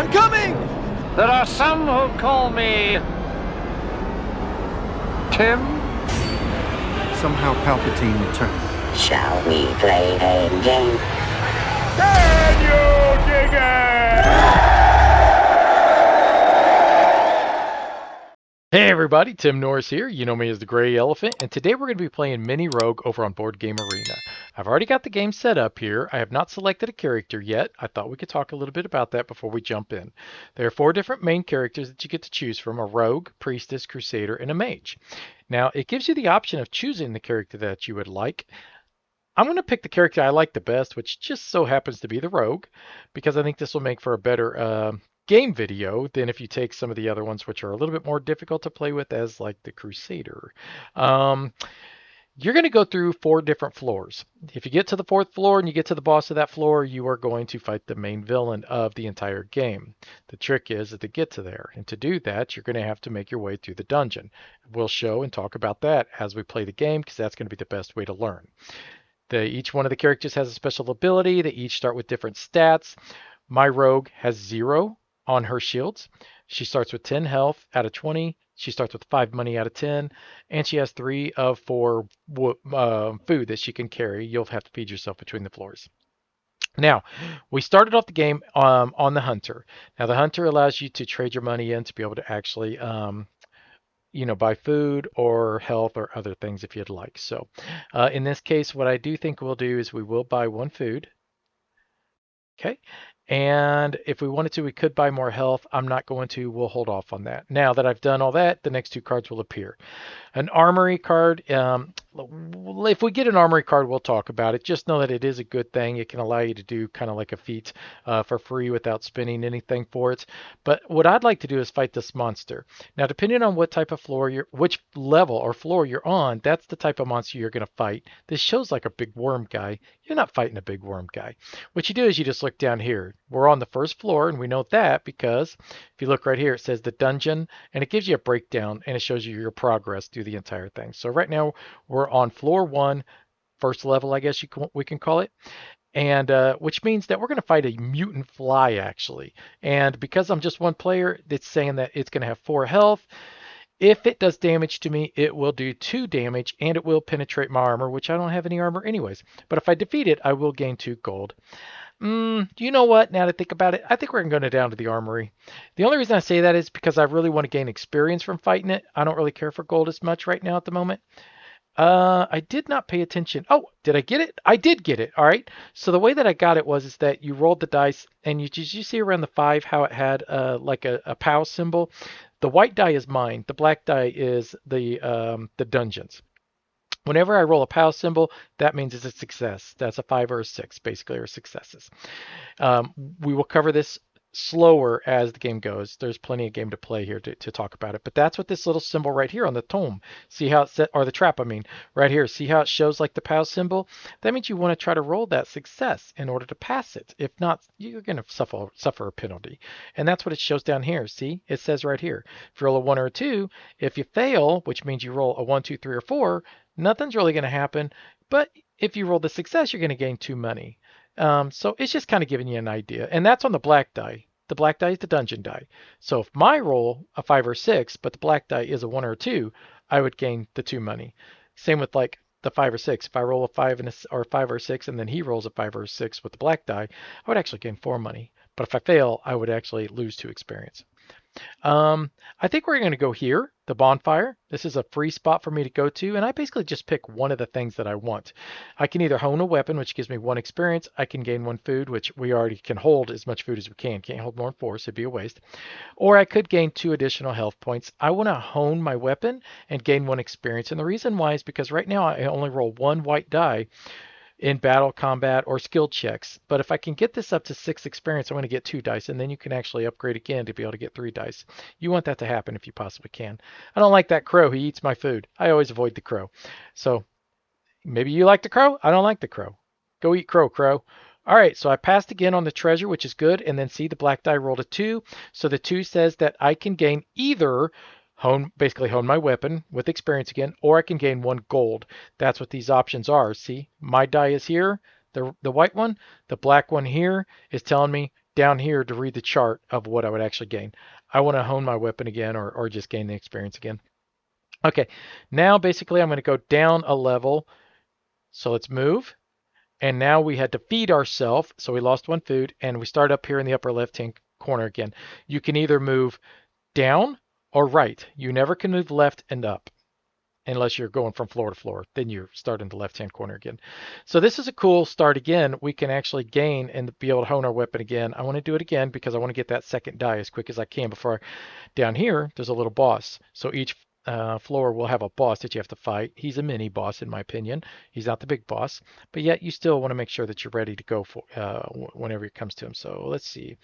I'm coming! There are some who call me Tim. Somehow Palpatine returned. Shall we play a game? Can you dig it? Hey everybody, Tim Norris here. You know me as the Gray Elephant, and today we're going to be playing Mini Rogue over on Board Game Arena. I've already got the game set up here. I have not selected a character yet. I thought we could talk a little bit about that before we jump in. There are 4 different main characters that you get to choose from: a Rogue, Priestess, Crusader, and a Mage. Now, it gives you the option of choosing the character that you would like. I'm going to pick the character I like the best, which just so happens to be the Rogue, because I think this will make for a better game video than if you take some of the other ones, which are a little bit more difficult to play with, as like the Crusader. You're going to go through 4 different floors. If you get to the 4th floor and you get to the boss of that floor, you are going to fight the main villain of the entire game. The trick is to get to there, and to do that, you're going to have to make your way through the dungeon. We'll show and talk about that as we play the game, because that's going to be the best way to learn. Each one of the characters has a special ability. They each start with different stats. My Rogue has 0 on her shields. She starts with 10 health out of 20. She starts with 5 money out of 10. And she has 3 of 4 food that she can carry. You'll have to feed yourself between the floors. Now, we started off the game on the Hunter. Now, the Hunter allows you to trade your money in to be able to actually buy food or health or other things if you'd like. So in this case, what I do think we'll do is we will buy 1 food. Okay. And if we wanted to, we could buy more health. I'm not going to. We'll hold off on that. Now that I've done all that, the next 2 cards will appear. An armory card. If we get an armory card, we'll talk about it. Just know that it is a good thing. It can allow you to do kind of like a feat for free without spending anything for it. But what I'd like to do is fight this monster. Now, depending on what type of floor which level or floor you're on, that's the type of monster you're going to fight. This shows like a big worm guy. You're not fighting a big worm guy. What you do is you just look down here. We're on the 1st floor, and we know that because if you look right here, it says the dungeon, and it gives you a breakdown, and it shows you your progress through the entire thing. So right now we're on floor 1, 1st level, I guess we can call it, and which means that we're going to fight a mutant fly actually. And because I'm just 1 player, it's saying that it's going to have 4 health. If it does damage to me, it will do 2 damage, and it will penetrate my armor, which I don't have any armor anyways. But if I defeat it, I will gain 2 gold. You know what? Now to think about it, I think we're going to go down to the armory. The only reason I say that is because I really want to gain experience from fighting it. I don't really care for gold as much right now at the moment. I did not pay attention. Oh, did I get it? I did get it. All right. So the way that I got it is that you rolled the dice, and you see around the 5 how it had like a POW symbol. The white die is mine. The black die is the dungeons. Whenever I roll a POW symbol, that means it's a success. That's a 5 or a 6, basically, or successes. We will cover this slower as the game goes. There's plenty of game to play here to talk about it. But that's what this little symbol right here on the tome. See how it's set, or the trap, I mean, right here. See how it shows like the POW symbol? That means you want to try to roll that success in order to pass it. If not, you're going to suffer a penalty. And that's what it shows down here. See, it says right here. If you roll a 1 or a 2, if you fail, which means you roll a 1, 2, 3, or 4, nothing's really going to happen. But if you roll the success, you're going to gain 2 money. So it's just kind of giving you an idea. And that's on the black die. The black die is the dungeon die. So if my roll a 5 or 6, but the black die is a 1 or a 2, I would gain the 2 money. Same with like the 5 or 6. If I roll a 5 or 5 or 6, and then he rolls a 5 or 6 with the black die, I would actually gain 4 money. But if I fail, I would actually lose 2 experience. I think we're going to go here, the bonfire. This is a free spot for me to go to, and I basically just pick one of the things that I want. I can either hone a weapon, which gives me 1 experience. I can gain 1 food, which we already can hold as much food as we can. Can't hold more than 4, so it'd be a waste. Or I could gain 2 additional health points. I want to hone my weapon and gain 1 experience, and the reason why is because right now I only roll 1 white die in battle, combat, or skill checks. But if I can get this up to 6 experience, I'm going to get 2 dice, and then you can actually upgrade again to be able to get 3 dice. You want that to happen if you possibly can. I don't like that crow. He eats my food. I always avoid the crow. So maybe you like the crow? I don't like the crow. Go eat crow, crow. All right, so I passed again on the treasure, which is good, and then see the black die rolled a 2. So the 2 says that I can gain either basically hone my weapon with experience again, or I can gain 1 gold. That's what these options are. See, my die is here, the white one. The black one here is telling me down here to read the chart of what I would actually gain. I want to hone my weapon again or just gain the experience again. Okay, now basically I'm going to go down a level. So let's move. And now we had to feed ourselves. So we lost 1 food. And we start up here in the upper left-hand corner again. You can either move down or right. You never can move left and up unless you're going from floor to floor. Then you're starting the left-hand corner again. So this is a cool start again. We can actually gain and be able to hone our weapon again. I want to do it again because I want to get that second die as quick as I can before down here, there's a little boss. So each floor will have a boss that you have to fight. He's a mini boss in my opinion. He's not the big boss, but yet you still want to make sure that you're ready to go for whenever it comes to him. So let's see.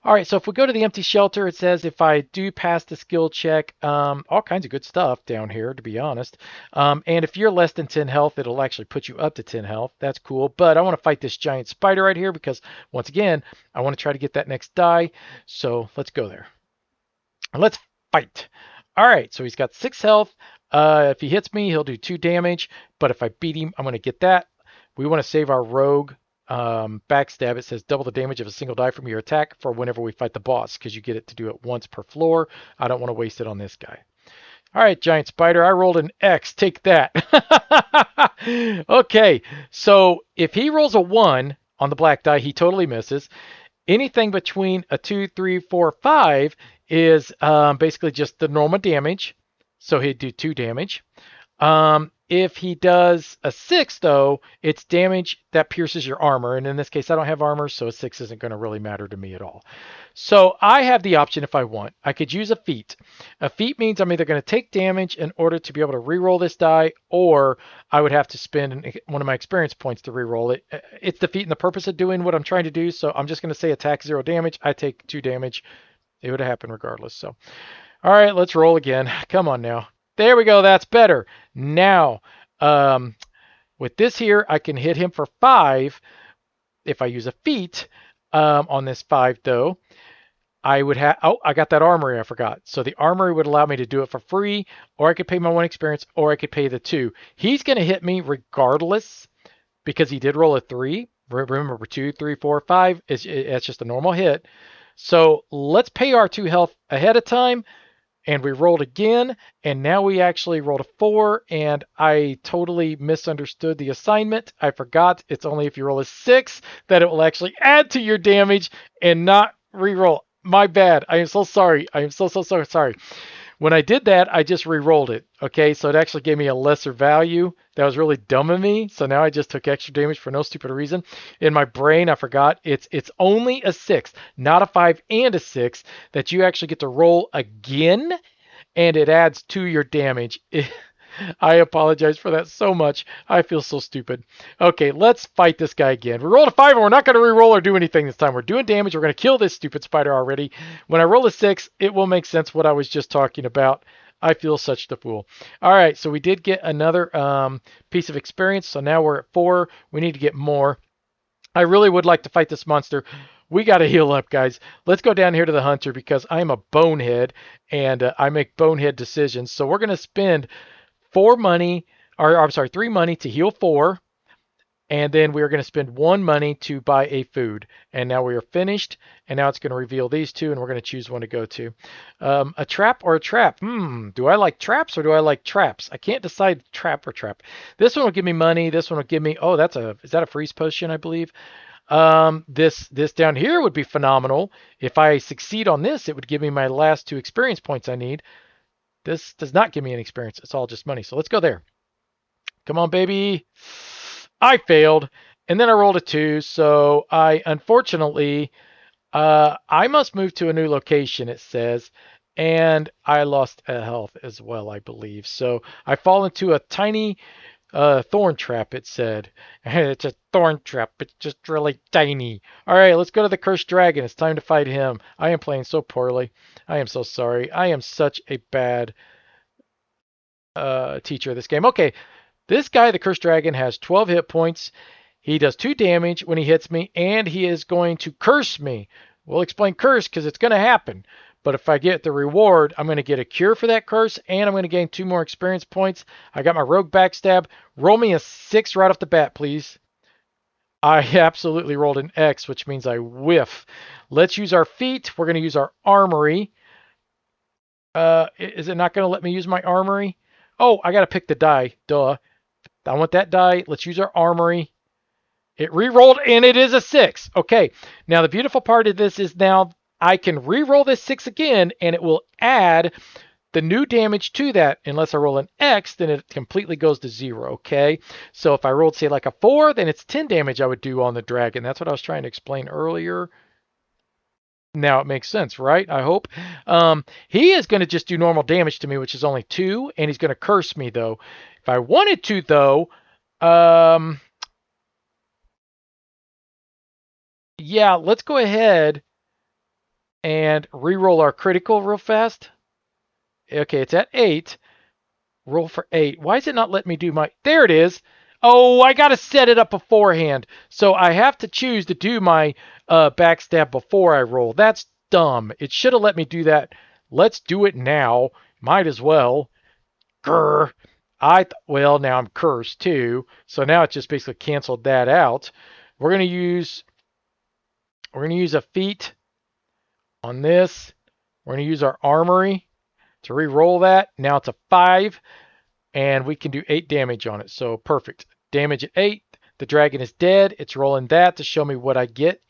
All right, so if we go to the empty shelter, it says if I do pass the skill check, all kinds of good stuff down here, to be honest. And if you're less than 10 health, it'll actually put you up to 10 health. That's cool. But I want to fight this giant spider right here because, once again, I want to try to get that next die. So let's go there. Let's fight. All right, so he's got 6 health. If he hits me, he'll do 2 damage. But if I beat him, I'm going to get that. We want to save our rogue backstab. It says double the damage of a single die from your attack for whenever we fight the boss, because you get it to do it once per floor. I don't want to waste it on this guy. All right, giant spider, I rolled an X. Take that. Okay, so if he rolls a 1 on the black die, he totally misses. Anything between a 2, 3, 4, 5 is basically just the normal damage. So he'd do 2 damage. If he does a 6, though, it's damage that pierces your armor. And in this case, I don't have armor, so a 6 isn't going to really matter to me at all. So I have the option if I want. I could use a feat. A feat means I'm either going to take damage in order to be able to reroll this die, or I would have to spend one of my experience points to reroll it. It's defeating the purpose of doing what I'm trying to do, so I'm just going to say attack 0 damage. I take 2 damage. It would have happened regardless. So, all right, let's roll again. Come on now. There we go. That's better. Now, with this here, I can hit him for 5 if I use a feat on this 5, though. I would have, oh, I got that armory, I forgot. So the armory would allow me to do it for free, or I could pay my 1 experience, or I could pay the 2. He's going to hit me regardless because he did roll a 3. Remember, 2, 3, 4, 5, it's just a normal hit. So let's pay our 2 health ahead of time. And we rolled again, and now we actually rolled a 4, and I totally misunderstood the assignment. I forgot it's only if you roll a 6 that it will actually add to your damage and not re-roll. My bad. I am so sorry. I am so sorry. When I did that, I just re-rolled it. Okay, so it actually gave me a lesser value. That was really dumb of me. So now I just took extra damage for no stupid reason. In my brain, I forgot it's only a 6, not a 5 and a 6, that you actually get to roll again, and it adds to your damage. I apologize for that so much. I feel so stupid. Okay, let's fight this guy again. We rolled a 5, and we're not going to re-roll or do anything this time. We're doing damage. We're going to kill this stupid spider already. When I roll a 6, it will make sense what I was just talking about. I feel such the fool. All right, so we did get another piece of experience. So now we're at 4. We need to get more. I really would like to fight this monster. We got to heal up, guys. Let's go down here to the hunter because I'm a bonehead, and I make bonehead decisions. So we're going to spend 3 money to heal 4, and then we are going to spend 1 money to buy a food. And now we are finished, and now it's going to reveal these 2, and we're going to choose one to go to. A trap or a trap? Do I like traps or do I like traps? I can't decide trap or trap. This one will give me money. This one will give me, is that a freeze potion, I believe? This down here would be phenomenal. If I succeed on this, it would give me my last 2 experience points I need. This does not give me an experience. It's all just money. So let's go there. Come on, baby. I failed. And then I rolled a 2. So I, unfortunately, I must move to a new location, it says. And I lost a health as well, I believe. So I fall into a tiny thorn trap, it said. It's a thorn trap. It's just really tiny. All right, let's go to the cursed dragon. It's time to fight him. I am playing so poorly. I am so sorry. I am such a bad teacher of this game. Okay, this guy, the cursed dragon, has 12 hit points. He does 2 damage when he hits me, and he is going to curse me. We'll explain curse because it's going to happen. But if I get the reward, I'm going to get a cure for that curse, and I'm going to gain 2 more experience points. I got my rogue backstab. Roll me a 6 right off the bat, please. I absolutely rolled an X, which means I whiff. Let's use our feet. We're going to use our armory. Is it not going to let me use my armory? Oh, I got to pick the die. Duh. I want that die. Let's use our armory. It re-rolled, and it is a 6. Okay, now the beautiful part of this is now I can re-roll this 6 again, and it will add the new damage to that. Unless I roll an X, then it completely goes to 0, okay? So if I rolled, say, like a 4, then it's 10 damage I would do on the dragon. That's what I was trying to explain earlier. Now it makes sense, right? I hope. He is going to just do normal damage to me, which is only 2, and he's going to curse me, though. If I wanted to, though, yeah, let's go ahead and re-roll our critical real fast. Okay, it's at 8. Roll for 8. Why is it not letting me do my... There it is. Oh, I got to set it up beforehand. So I have to choose to do my backstab before I roll. That's dumb. It should have let me do that. Let's do it now. Might as well. Grr. Well, now I'm cursed too. So now it just basically canceled that out. We're going to use a feat on this. We're going to use our armory to re-roll that. Now it's a 5, and we can do 8 damage on it. So perfect. Damage at 8. The dragon is dead. It's rolling that to show me what I get,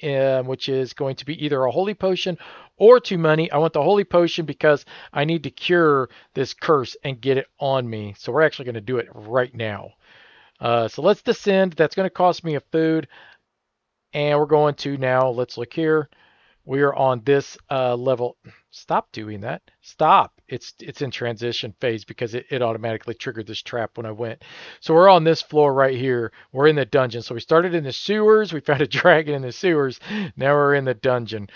which is going to be either a holy potion or 2 money. I want the holy potion because I need to cure this curse and get it on me. So we're actually going to do it right now. So let's descend. That's going to cost me a food. And we're going to now, let's look here. We are on this level. Stop doing that. Stop. It's in transition phase because it automatically triggered this trap when I went. So we're on this floor right here. We're in the dungeon. So we started in the sewers. We found a dragon in the sewers. Now we're in the dungeon.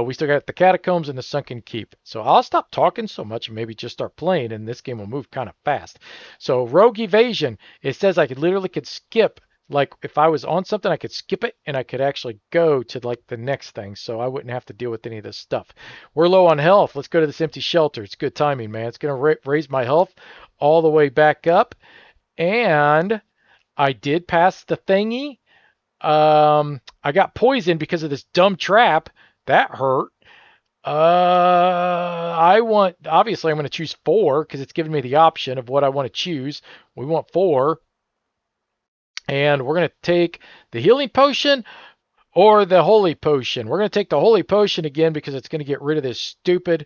We still got the catacombs and the sunken keep. So I'll stop talking so much and maybe just start playing, and this game will move kind of fast. So rogue evasion. It says I literally could skip. Like if I was on something, I could skip it and I could actually go to like the next thing. So I wouldn't have to deal with any of this stuff. We're low on health. Let's go to this empty shelter. It's good timing, man. It's going to raise my health all the way back up. And I did pass the thingy. I got poisoned because of this dumb trap. That hurt. Obviously I'm going to choose 4 because it's giving me the option of what I want to choose. We want 4. And we're going to take the healing potion or the holy potion. We're going to take the holy potion again because it's going to get rid of this stupid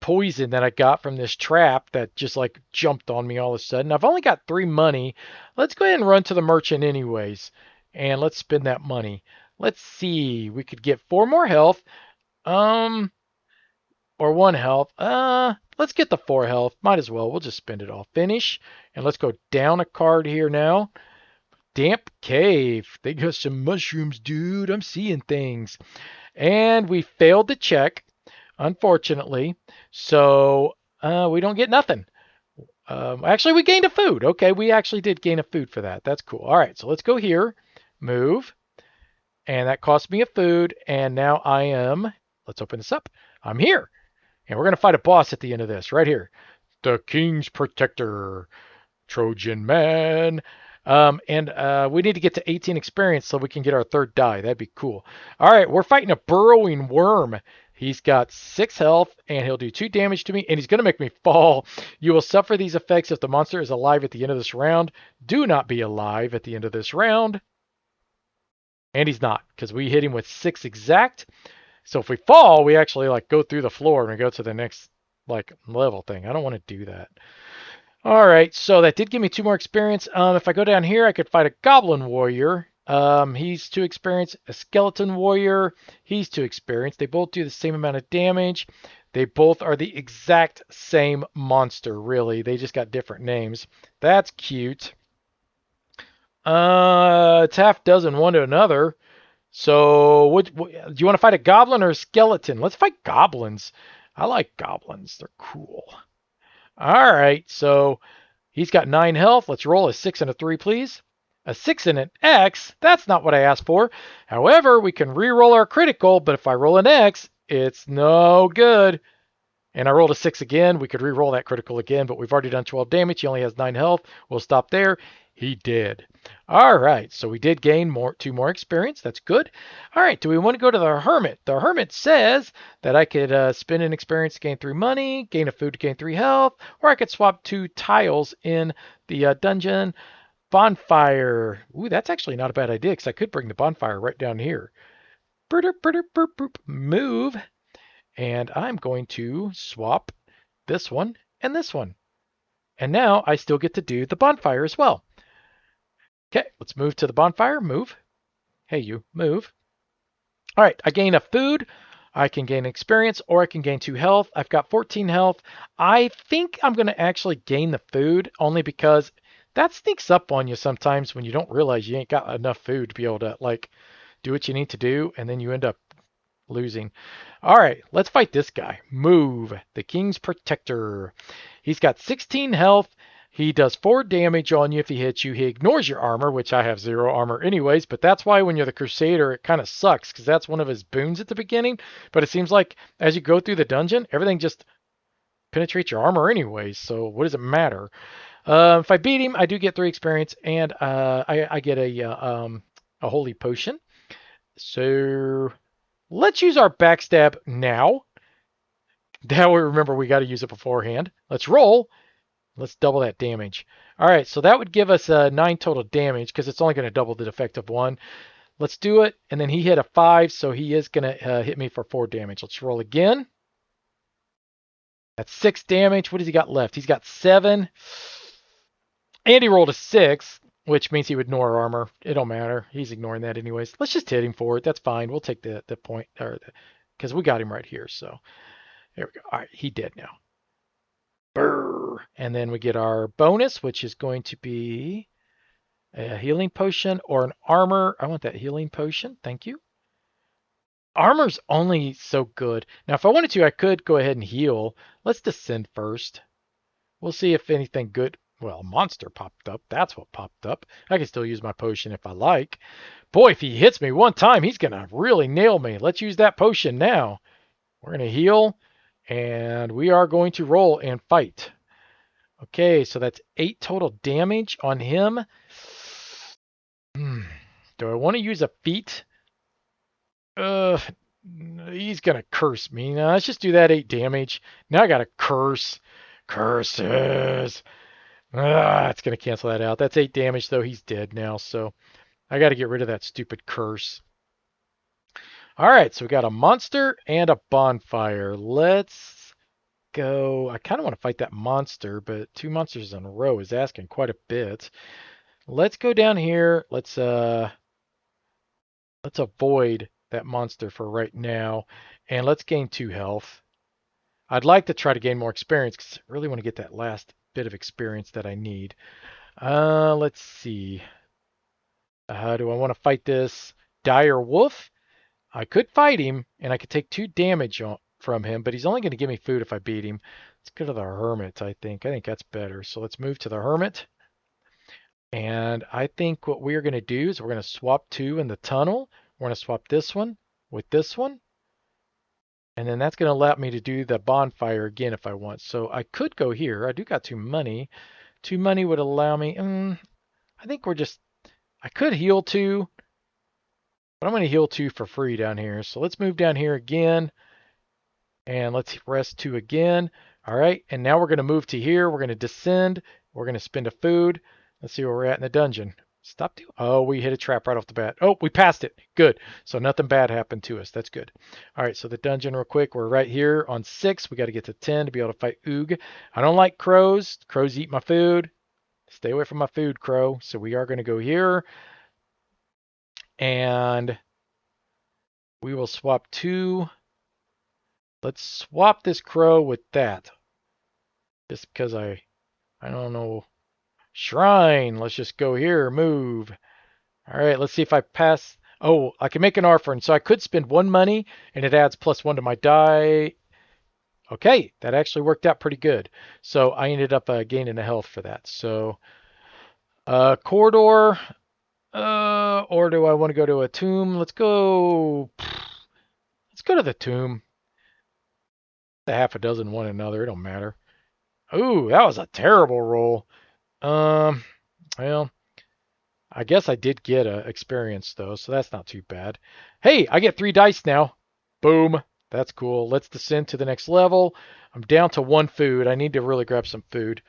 poison that I got from this trap that just like jumped on me all of a sudden. I've only got 3 money. Let's go ahead and run to the merchant anyways. And let's spend that money. Let's see. We could get 4 more health. Or 1 health. Let's get the 4 health. Might as well. We'll just spend it all. Finish. And let's go down a card here now. Damp cave. They got some mushrooms, dude. I'm seeing things. And we failed the check, unfortunately. So we don't get nothing. Actually, we gained a food. Okay, we actually did gain a food for that. That's cool. All right, so let's go here. Move. And that cost me a food. And now I am... Let's open this up. I'm here. And we're going to fight a boss at the end of this, right here. The King's Protector, Trojan Man. And we need to get to 18 experience so we can get our 3rd die. That'd be cool. All right, we're fighting a burrowing worm. He's got 6 health, and he'll do 2 damage to me, and he's going to make me fall. You will suffer these effects if the monster is alive at the end of this round. Do not be alive at the end of this round. And he's not, because we hit him with 6 exact. So if we fall, we actually like go through the floor and we go to the next like level thing. I don't want to do that. All right, so that did give me 2 more experience. If I go down here, I could fight a goblin warrior. He's 2 experience. A skeleton warrior, he's 2 experience. They both do the same amount of damage. They both are the exact same monster, really. They just got different names. That's cute. It's half dozen one to another. So, do you want to fight a goblin or a skeleton? Let's fight goblins. I like goblins. They're cool. All right, so he's got 9 health. Let's roll a 6 and a 3, please. A 6 and an X. That's not what I asked for. However, we can re-roll our critical, but if I roll an X, it's no good. And I rolled a 6 again. We could re-roll that critical again, but we've already done 12 damage. He only has 9 health. We'll stop there. He did. All right, so we did gain 2 more experience. That's good. All right, do we want to go to the Hermit? The Hermit says that I could spend an experience to gain 3 money, gain a food to gain 3 health, or I could swap 2 tiles in the dungeon. Bonfire. Ooh, that's actually not a bad idea because I could bring the bonfire right down here. Move. And I'm going to swap this one and this one. And now I still get to do the bonfire as well. Okay, let's move to the bonfire. Move. Hey, you, move. All right, I gain a food. I can gain experience, or I can gain 2 health. I've got 14 health. I think I'm going to actually gain the food only because that sneaks up on you sometimes when you don't realize you ain't got enough food to be able to, like, do what you need to do, and then you end up losing. All right, let's fight this guy. Move, the King's Protector. He's got 16 health. He does 4 damage on you if he hits you. He ignores your armor, which I have 0 armor anyways, but that's why when you're the Crusader, it kind of sucks because that's one of his boons at the beginning. But it seems like as you go through the dungeon, everything just penetrates your armor anyways, so what does it matter? If I beat him, I do get 3 experience, and I get a holy potion. So let's use our backstab now. Now we remember we got to use it beforehand. Let's roll. Let's double that damage. All right, so that would give us 9 total damage because it's only going to double the effect of 1. Let's do it, and then he hit a 5, so he is going to hit me for 4 damage. Let's roll again. That's 6 damage. What has he got left? He's got 7. And he rolled a 6, which means he would ignore armor. It don't matter. He's ignoring that anyways. Let's just hit him for it. That's fine. We'll take the point, or because we got him right here. So there we go. All right, he dead now. Brr. And then we get our bonus, which is going to be a healing potion or an armor. I want that healing potion. Thank you. Armor's only so good. Now, if I wanted to, I could go ahead and heal. Let's descend first. We'll see if anything good. Well, a monster popped up. That's what popped up. I can still use my potion if I like. Boy, if he hits me one time, he's going to really nail me. Let's use that potion now. We're going to heal, and we are going to roll and fight. Okay, so that's 8 total damage on him. Do I want to use a feat? He's going to curse me. Now, let's just do that 8 damage. Now I got to curse. Curses. It's going to cancel that out. That's 8 damage, though. He's dead now, so I got to get rid of that stupid curse. All right, so we got a monster and a bonfire. Let's go. I kind of want to fight that monster, but 2 monsters in a row is asking quite a bit. Let's go down here. Let's avoid that monster for right now, and let's gain 2 health. I'd like to try to gain more experience because I really want to get that last bit of experience that I need. Let's see. Do I want to fight this dire wolf? I could fight him, and I could take 2 damage from him, but he's only going to give me food if I beat him. Let's go to the hermit, I think. I think that's better. So let's move to the hermit. And I think what we're going to do is we're going to swap 2 in the tunnel. We're going to swap this one with this one. And then that's going to allow me to do the bonfire again if I want. So I could go here. I do got 2 money. 2 money would allow me. I think I could heal 2. But I'm going to heal 2 for free down here. So let's move down here again. And let's rest 2 again. All right. And now we're going to move to here. We're going to descend. We're going to spend a food. Let's see where we're at in the dungeon. Stop. Oh, we hit a trap right off the bat. Oh, we passed it. Good. So nothing bad happened to us. That's good. All right. So the dungeon real quick. We're right here on 6. We got to get to 10 to be able to fight Oog. I don't like crows. Crows eat my food. Stay away from my food, crow. So we are going to go here. And we will swap 2. Let's swap this crow with that. Just because I don't know. Shrine. Let's just go here. Move. All right. Let's see if I pass. Oh, I can make an offer. And so I could spend 1 money and it adds +1 to my die. Okay. That actually worked out pretty good. So I ended up gaining a health for that. So corridor. Or do I want to go to a tomb? Let's go to the tomb. The half a dozen one another. It don't matter. Ooh, that was a terrible roll. Well, I guess I did get a experience though, so that's not too bad. Hey, I get 3 dice now. Boom. That's cool. Let's descend to the next level. I'm down to 1 food. I need to really grab some food.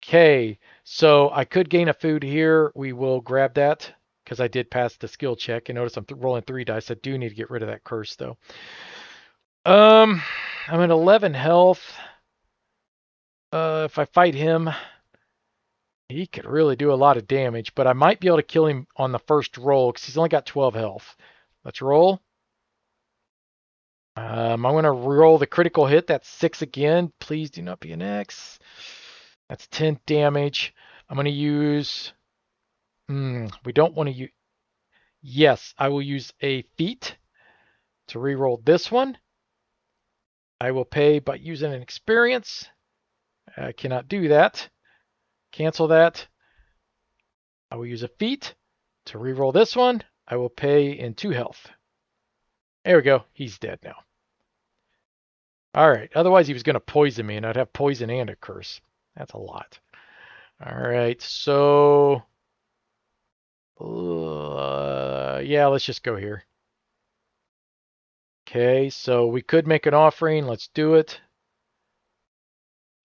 Okay, so I could gain a food here. We will grab that because I did pass the skill check. And notice I'm rolling 3 dice. I do need to get rid of that curse though. I'm at 11 health. If I fight him, he could really do a lot of damage, but I might be able to kill him on the first roll because he's only got 12 health. Let's roll. I'm going to roll the critical hit. That's 6 again. Please do not be an X. That's 10 damage. I'm going to use... we don't want to use... Yes, I will use a feat to re-roll this one. I will pay by using an experience. I cannot do that. Cancel that. I will use a feat to re-roll this one. I will pay in 2 health. There we go. He's dead now. All right. Otherwise, he was going to poison me, and I'd have poison and a curse. That's a lot. All right. So, yeah, let's just go here. Okay. So we could make an offering. Let's do it.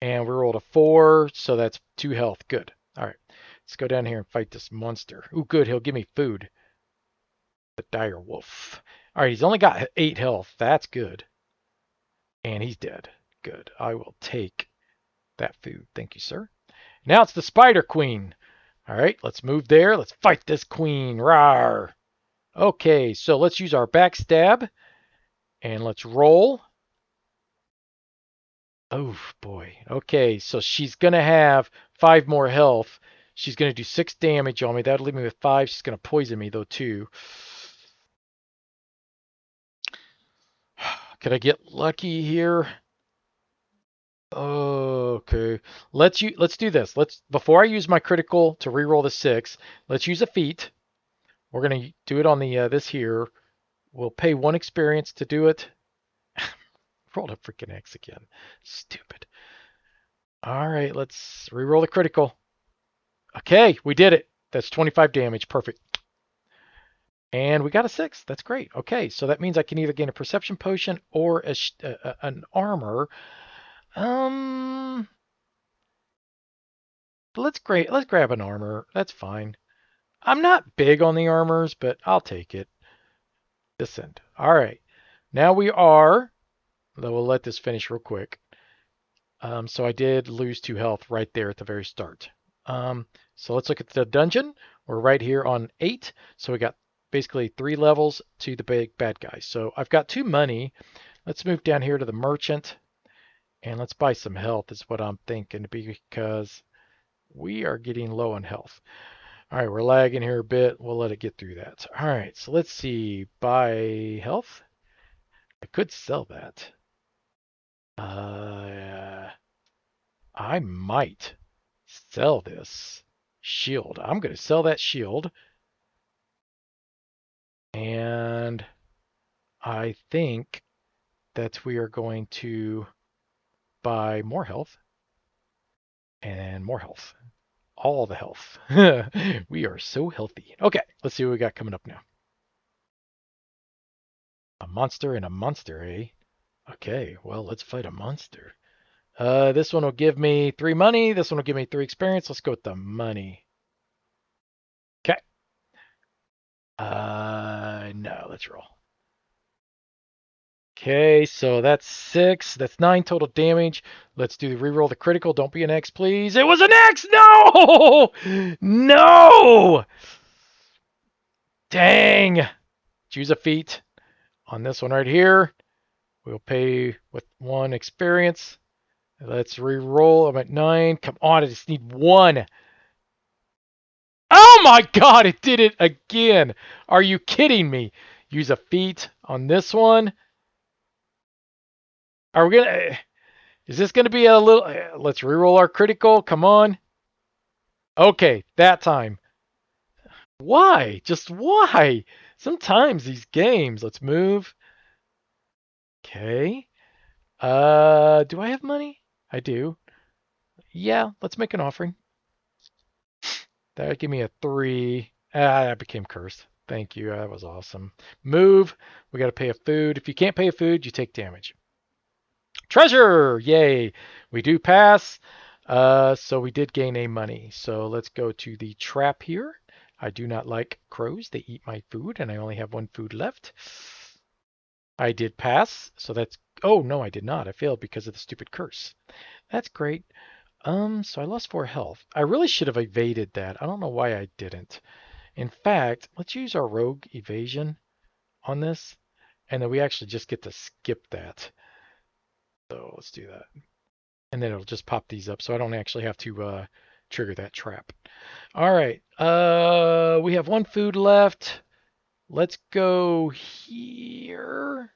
And we rolled a 4, so that's 2 health. Good. All right. Let's go down here and fight this monster. Ooh, good. He'll give me food. The dire wolf. All right. He's only got 8 health. That's good. And he's dead. Good. I will take that food. Thank you, sir. Now it's the Spider Queen. All right. Let's move there. Let's fight this queen. Rawr. Okay. So let's use our backstab. And let's roll. Oh, boy. Okay. So she's going to have 5 more health. She's going to do 6 damage on me. That'll leave me with 5. She's going to poison me, though, too. Could I get lucky here? Okay. Let's do this. Before I use my critical to reroll the 6, let's use a feat. We're gonna do it on the this here. We'll pay 1 experience to do it. Rolled a freaking X again. Stupid. All right, let's reroll the critical. Okay, we did it. That's 25 damage. Perfect. And we got a 6. That's great. Okay, so that means I can either gain a perception potion or an armor. Let's grab an armor. That's fine. I'm not big on the armors, but I'll take it. Descend. All right. Now we are. We'll let this finish real quick. So I did lose 2 health right there at the very start. So let's look at the dungeon. We're right here on 8. So we got basically 3 levels to the big bad guy. So I've got 2 money. Let's move down here to the merchant. And let's buy some health is what I'm thinking, because we are getting low on health. All right, we're lagging here a bit. We'll let it get through that. All right, so let's see. Buy health. I could sell that. I might sell this shield. I'm going to sell that shield. And I think that we are going to buy more health and more health. All the health. We are so healthy. Okay, let's see what we got coming up now. A monster and a monster, eh? Okay, well, let's fight a monster. This one will give me 3 money. This one will give me 3 experience. Let's go with the money. Okay. No, let's roll. Okay, so that's 6. That's 9 total damage. Let's do the reroll the critical. Don't be an X, please. It was an X! No! No! Dang! Choose a feat on this one right here. We'll pay with 1 experience. Let's reroll. I'm at 9. Come on, I just need 1. Oh my god, it did it again. Are you kidding me? Use a feat on this one. Are we gonna... Is this gonna be a little... Let's reroll our critical. Come on. Okay, that time. Why? Just why? Sometimes these games... Let's move. Okay. Do I have money? I do. Yeah, let's make an offering. That would give me a 3. I became cursed. Thank you. That was awesome. Move. We got to pay a food. If you can't pay a food, you take damage. Treasure! Yay! We do pass. So we did gain a money. So let's go to the trap here. I do not like crows. They eat my food, and I only have 1 food left. I did pass. So that's... Oh, no, I did not. I failed because of the stupid curse. That's great. So I lost 4 health. I really should have evaded that. I don't know why I didn't. In fact, let's use our rogue evasion on this, and then we actually just get to skip that. So let's do that. And then it'll just pop these up, so I don't actually have to trigger that trap. All right. We have 1 food left. Let's go here.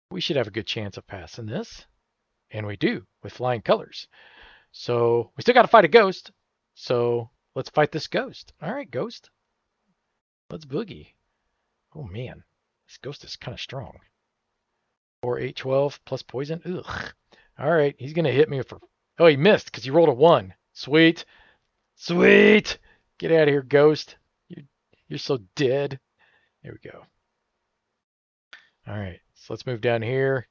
We should have a good chance of passing this. And we do, with flying colors. So we still got to fight a ghost. So let's fight this ghost. All right, ghost. Let's boogie. Oh, man. This ghost is kind of strong. 4, 8, 12 plus poison. Ugh. All right, he's going to hit me for... Oh, he missed because he rolled a 1. Sweet. Sweet. Get out of here, ghost. You're so dead. There we go. All right, so let's move down here.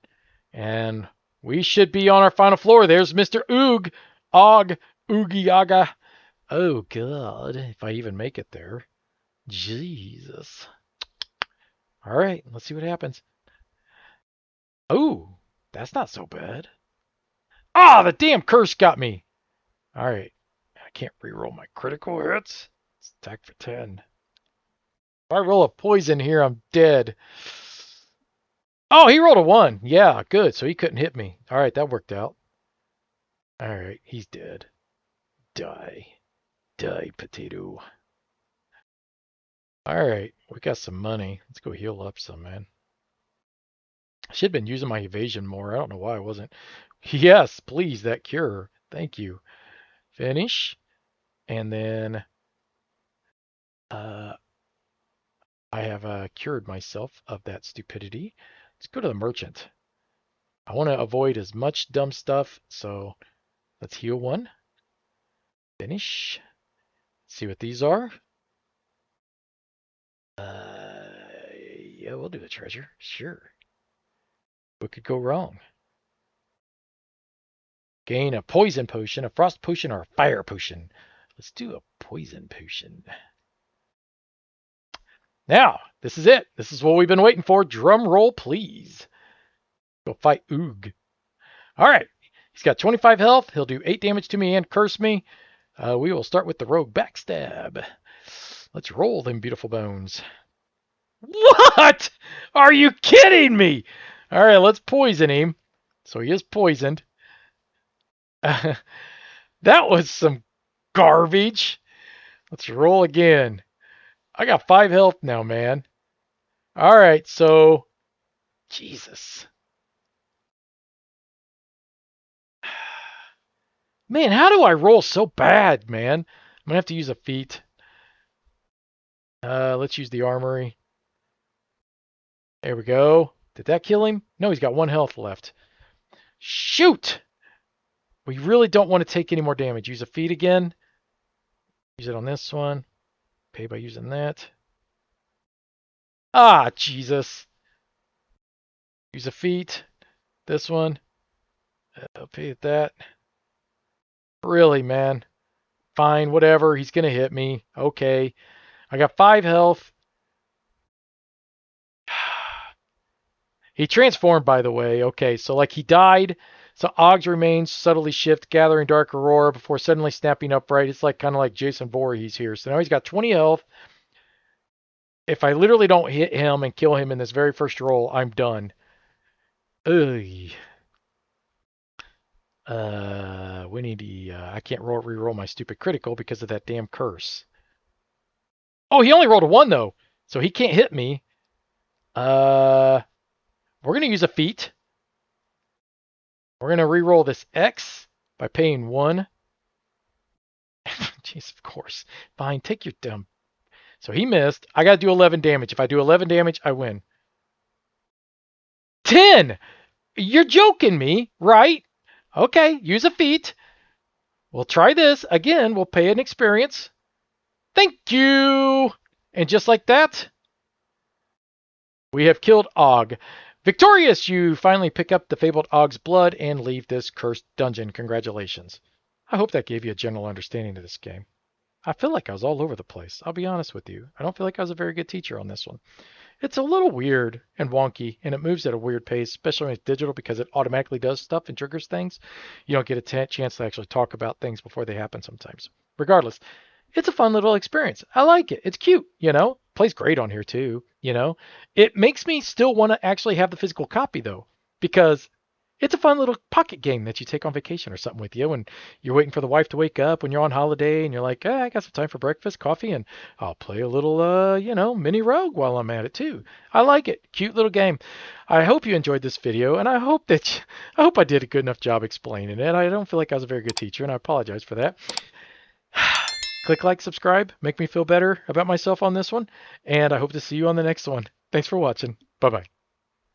And we should be on our final floor. There's Mr. Oog. Oogie Yaga. Oh, God. If I even make it there. Jesus. All right, let's see what happens. Oh, that's not so bad. Ah, the damn curse got me. All right. I can't reroll my critical hits. Let's attack for 10. If I roll a poison here, I'm dead. Oh, he rolled a 1. Yeah, good. So he couldn't hit me. All right, that worked out. All right, he's dead. Die. Die, potato. All right, we got some money. Let's go heal up some, man. I should have been using my evasion more. I don't know why I wasn't. Yes, please, that cure. Thank you. Finish. And then I have cured myself of that stupidity. Let's go to the merchant. I want to avoid as much dumb stuff, so let's heal 1. Finish. See what these are. Yeah, we'll do the treasure. Sure. What could go wrong? Gain a poison potion, a frost potion, or a fire potion. Let's do a poison potion. Now, this is it. This is what we've been waiting for. Drum roll, please. Go fight Oog. All right. He's got 25 health. He'll do 8 damage to me and curse me. We will start with the rogue backstab. Let's roll them beautiful bones. What? Are you kidding me? All right, let's poison him. So he is poisoned. That was some garbage. Let's roll again. I got 5 health now, man. All right, so... Jesus. Man, how do I roll so bad, man? I'm going to have to use a feat. Let's use the armory. There we go. Did that kill him? No, he's got 1 health left. Shoot! We really don't want to take any more damage. Use a feat again. Use it on this one. Pay by using that. Ah, Jesus. Use a feat. This one. I'll pay at that. Really, man. Fine, whatever. He's going to hit me. Okay. I got 5 health. He transformed, by the way. Okay, so like he died. So Oggs remains, subtly shift, gathering dark aurora before suddenly snapping upright. It's like kind of like Jason Voorhees here. So now he's got 20 health. If I literally don't hit him and kill him in this very first roll, I'm done. Ugh. We need to... I can't re-roll my stupid critical because of that damn curse. Oh, he only rolled a 1, though. So he can't hit me. We're going to use a feat. We're going to re-roll this X by paying 1. Jeez, of course. Fine, take your dumb... So he missed. I got to do 11 damage. If I do 11 damage, I win. 10! You're joking me, right? Okay, use a feat. We'll try this. Again, we'll pay an experience. Thank you! And just like that, we have killed Og. Victorious, you finally pick up the fabled Og's blood and leave this cursed dungeon. Congratulations. I hope that gave you a general understanding of this game. I feel like I was all over the place. I'll be honest with you. I don't feel like I was a very good teacher on this one. It's a little weird and wonky, and it moves at a weird pace, especially when it's digital because it automatically does stuff and triggers things. You don't get a chance to actually talk about things before they happen sometimes. Regardless, it's a fun little experience. I like it. It's cute, you know. Plays great on here too, you know. It makes me still want to actually have the physical copy though, because it's a fun little pocket game that you take on vacation or something with you when you're waiting for the wife to wake up when you're on holiday and you're like, I got some time for breakfast, coffee, and I'll play a little, mini rogue while I'm at it too. I like it. Cute little game. I hope you enjoyed this video, and I hope I did a good enough job explaining it. I don't feel like I was a very good teacher, and I apologize for that. Click like, subscribe, make me feel better about myself on this one, and I hope to see you on the next one. Thanks for watching. Bye-bye.